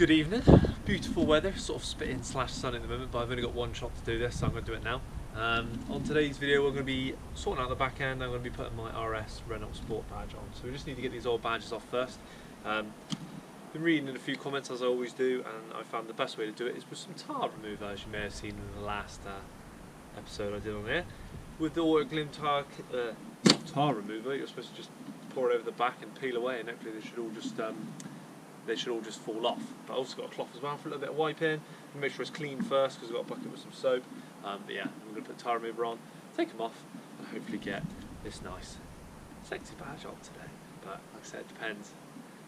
Good evening. Beautiful weather, sort of spitting / sun at the moment, but I've only got one shot to do this, so I'm going to do it now. On today's video, we're going to be sorting out the back end. I'm going to be putting my RS Renault Sport badge on. So we just need to get these old badges off first. Been reading in a few comments as I always do, and I found the best way to do it is with some tar remover, as you may have seen in the last episode I did on here. With the Autoglym tar remover, you're supposed to just pour it over the back and peel away, and hopefully they should all just fall off. But I've also got a cloth as well for a little bit of wipe in. Make sure it's clean first because I've got a bucket with some soap. But yeah, I'm going to put the tar remover on, take them off, and hopefully get this nice, sexy badge on today. But like I said, it depends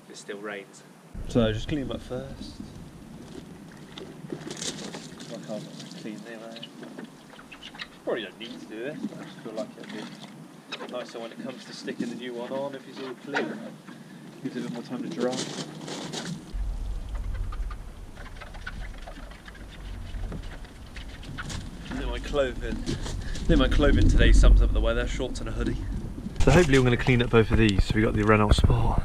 if it still rains. So just clean them up first. I can't clean them out. Probably don't need to do this, but I just feel like it'd be nicer when it comes to sticking the new one on if it's all clean. Gives it a bit more time to dry. My clothing today sums up the weather, shorts and a hoodie. So hopefully I'm going to clean up both of these. So we got the Renault Sport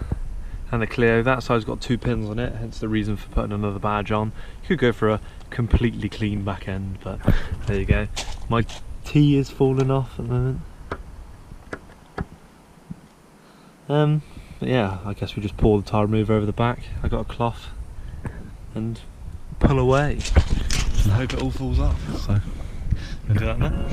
and the Clio. That side's got 2 pins on it, hence the reason for putting another badge on. You could go for a completely clean back end, but there you go. My tee is falling off at the moment. But yeah, I guess we just pour the tar remover over the back. I got a cloth and pull away and hope it all falls off. So I'm gonna do that now.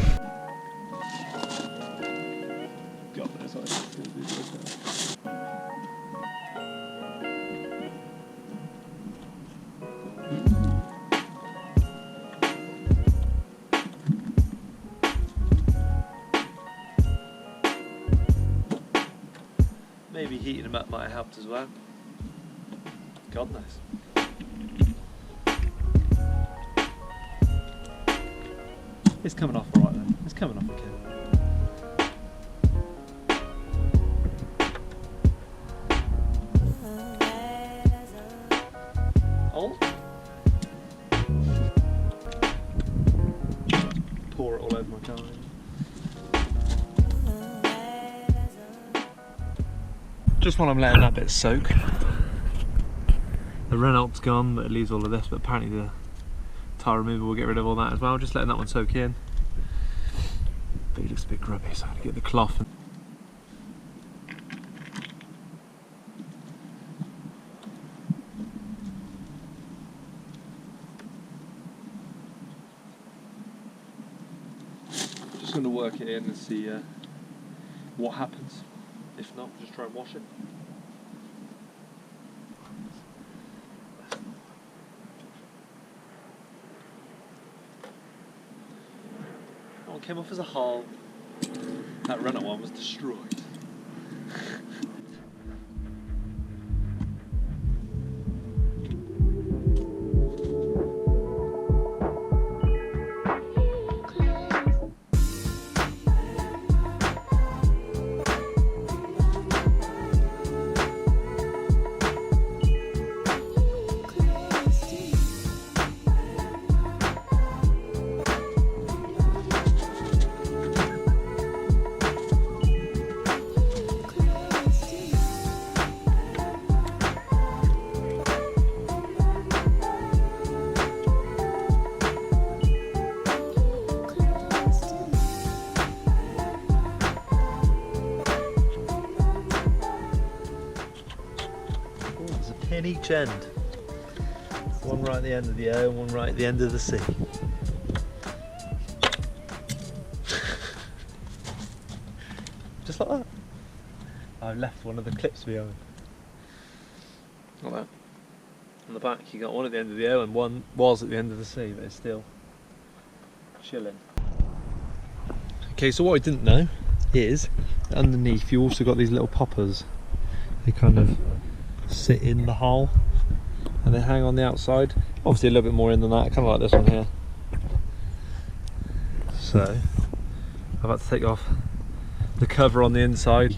Maybe heating them up might have helped as well. God knows. It's coming off alright then. It's coming off okay. On. Pour it all over my car. Just while I'm letting that bit soak. The Renault's gone, but it leaves all of this, but apparently the tar remover will get rid of all that as well. Just letting that one soak in. But it looks a bit grubby, so I'm going to get the cloth. Just going to work it in and see what happens. If not, just try and wash it. That one came off as a hull. That Renault one was destroyed. In each end. One right at the end of the O and one right at the end of the C. Just like that. I've left one of the clips behind. Like that. On the back you got one at the end of the O and one was at the end of the C, but it's still chilling. Okay, so what I didn't know is underneath you also got these little poppers. They kind of sit in the hull and they hang on the outside, obviously a little bit more in than that, kind of like this one here. So I've had to take off the cover on the inside,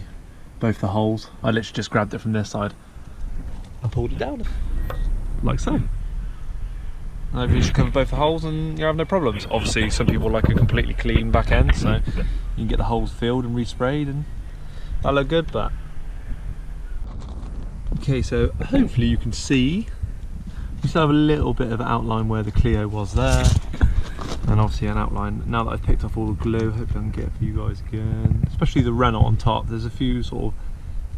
both the holes. I literally just grabbed it from this side and pulled it down like so. And hopefully you should cover both the holes and you have no problems. Obviously some people like a completely clean back end, so you can get the holes filled and resprayed and that'll look good. But okay, so hopefully you can see You still have a little bit of outline where the Clio was there, and obviously an outline. Now that I've picked off all the glue, hopefully I can get it for you guys again. Especially the Renault on top. There's a few sort of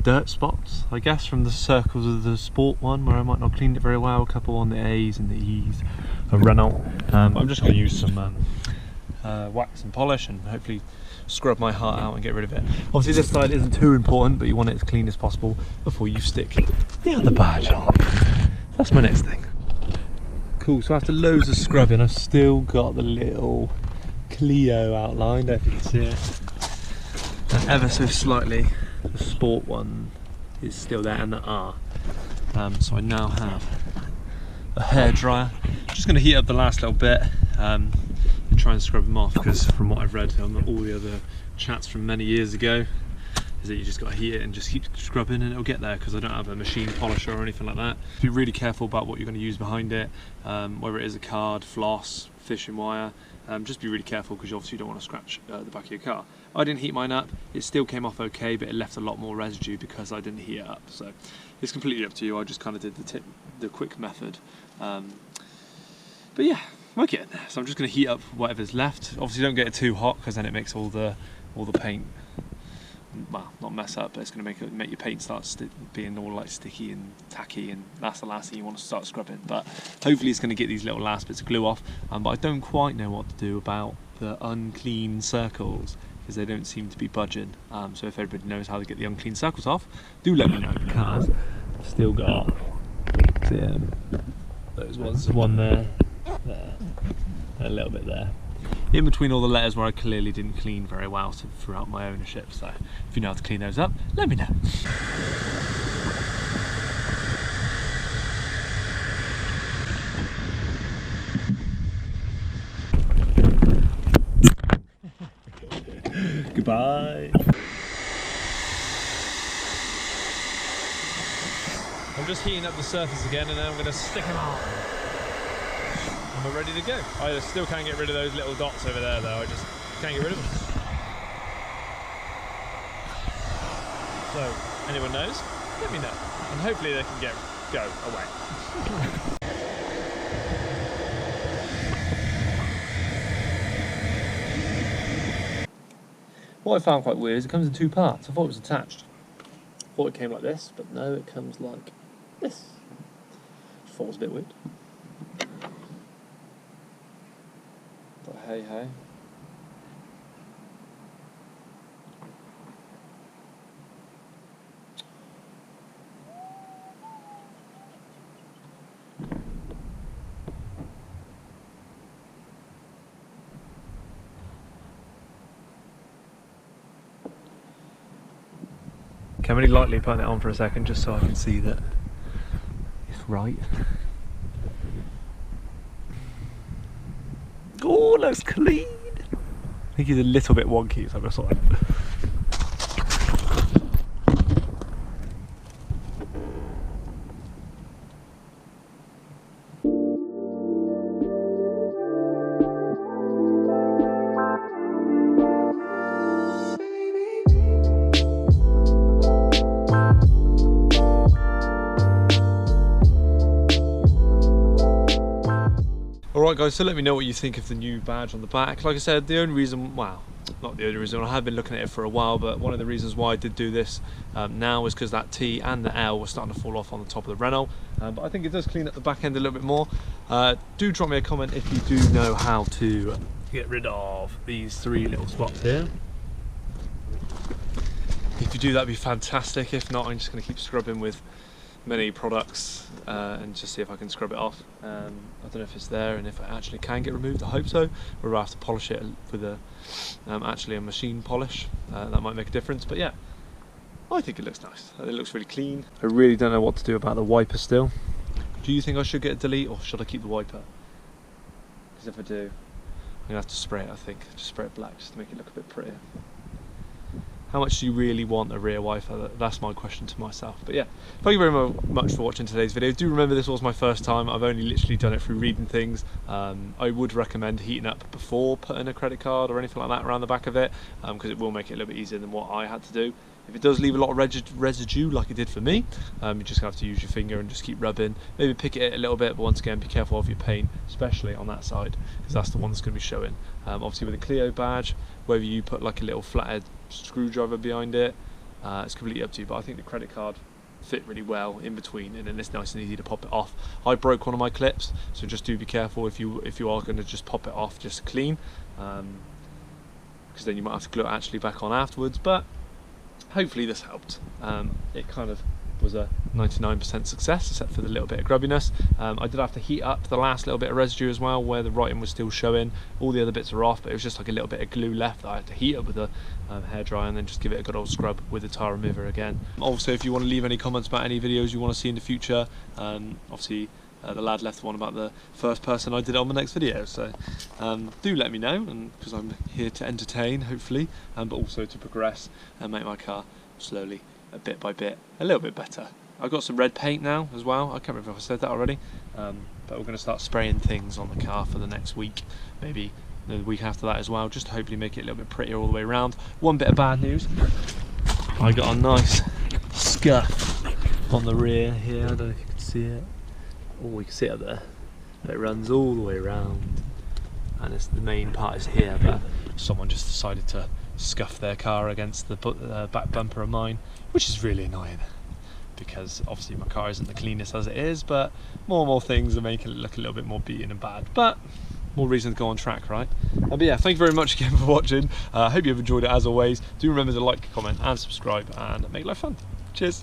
dirt spots, I guess, from the circles of the Sport one where I might not cleaned it very well. A couple on the A's and the E's of Renault. I'm just going to use some wax and polish and hopefully scrub my heart out and get rid of it. Obviously this side isn't too important, but you want it as clean as possible before you stick the other badge on. That's my next thing. Cool, so after loads of scrubbing, I've still got the little Clio outline, if you can see it. And ever so slightly, the Sport one is still there, and the R. So I now have a hairdryer. Just going to heat up the last little bit and try and scrub them off, because from what I've read on all the other chats from many years ago, is that you just got to heat it and just keep scrubbing and it'll get there, because I don't have a machine polisher or anything like that. Be really careful about what you're going to use behind it, whether it is a card, floss, fishing wire. Just be really careful, because you obviously don't want to scratch the back of your car. I didn't heat mine up, it still came off okay, but it left a lot more residue because I didn't heat it up. So it's completely up to you. I just kind of did the quick method. But yeah, we're getting there. So I'm just going to heat up whatever's left. Obviously don't get it too hot, because then it makes all the paint, well, not mess up, but it's going to make your paint start being all like sticky and tacky, and that's the last thing you want to start scrubbing. But hopefully it's going to get these little last bits of glue off. But I don't quite know what to do about the unclean circles, because they don't seem to be budging. So if everybody knows how to get the unclean circles off, do let me know, because I've still got those ones. There's one there, a little bit there, in between all the letters where I clearly didn't clean very well throughout my ownership. So if you know how to clean those up, let me know. Goodbye. I'm just heating up the surface again, and then I'm going to stick them on. And we're ready to go. I still can't get rid of those little dots over there though, I just can't get rid of them. So, anyone knows? Let me know. And hopefully they can go away. What I found quite weird is it comes in two parts. I thought it was attached. I thought it came like this, but no, it comes like this. I thought it was a bit weird. But hey hey. Okay, I'm really lightly putting it on for a second just so I can see that it's right. Oh, looks clean. I think he's a little bit wonky, so I'm just sort of... Alright guys, so let me know what you think of the new badge on the back. Like I said, the only reason, well, not the only reason, I have been looking at it for a while, but one of the reasons why I did do this now is because that T and the L were starting to fall off on the top of the Renault. But I think it does clean up the back end a little bit more. Do drop me a comment if you do know how to get rid of these three little spots here. If you do, that'd be fantastic. If not, I'm just going to keep scrubbing with many products and just see if I can scrub it off. I don't know if it's there and if it actually can get removed. I hope so, or I have to polish it with actually a machine polish. That might make a difference, but yeah, I think it looks nice. It looks really clean. I really don't know what to do about the wiper still. Do you think I should get a delete, or should I keep the wiper? Because if I do, I'm gonna have to spray it, I think. Just spray it black just to make it look a bit prettier. How much do you really want a rear wiper? That's my question to myself. But yeah, thank you very much for watching today's video. Do remember this was my first time. I've only literally done it through reading things. I would recommend heating up before putting a credit card or anything like that around the back of it, because it will make it a little bit easier than what I had to do. If it does leave a lot of residue like it did for me, you're just going to have to use your finger and just keep rubbing, maybe pick it a little bit, but once again be careful of your paint, especially on that side, because that's the one that's going to be showing. Obviously with a Clio badge, whether you put like a little flathead screwdriver behind it, it's completely up to you, but I think the credit card fit really well in between, and then it's nice and easy to pop it off. I broke one of my clips, so just do be careful if you are going to just pop it off just clean, because then you might have to glue it actually back on afterwards. But hopefully this helped. It kind of was a 99% success, except for the little bit of grubbiness. I did have to heat up the last little bit of residue as well, where the writing was still showing. All the other bits are off, but it was just like a little bit of glue left that I had to heat up with a hairdryer, and then just give it a good old scrub with the tire remover again. Also, if you want to leave any comments about any videos you want to see in the future, obviously the lad left one about the first person I did it on the next video, so do let me know, and because I'm here to entertain, hopefully, but also to progress and make my car slowly, bit by bit, a little bit better. I've got some red paint now as well. I can't remember if I said that already, but we're going to start spraying things on the car for the next week, maybe the week after that as well, just to hopefully make it a little bit prettier all the way around. One bit of bad news, I got a nice scuff on the rear here. I don't know if you can see it. Oh, you can see it up there, but it runs all the way around, and it's the main part is here, but someone just decided to scuff their car against the back bumper of mine, which is really annoying, because obviously my car isn't the cleanest as it is, but more and more things are making it look a little bit more beaten and bad, but more reason to go on track, right? But yeah, thank you very much again for watching. I hope you've enjoyed it as always. Do remember to like, comment and subscribe, and make life fun. Cheers.